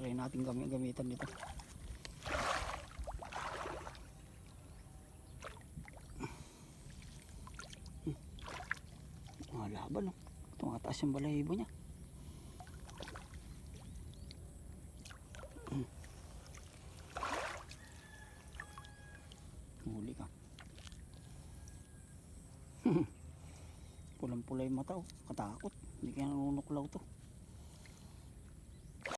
try natin gamitan nito. Laban no. Tumataas yung balahibo niya. Huli ka. Pulang-pula yung mata oh. Katakot. Hindi kaya nanunuklaw to.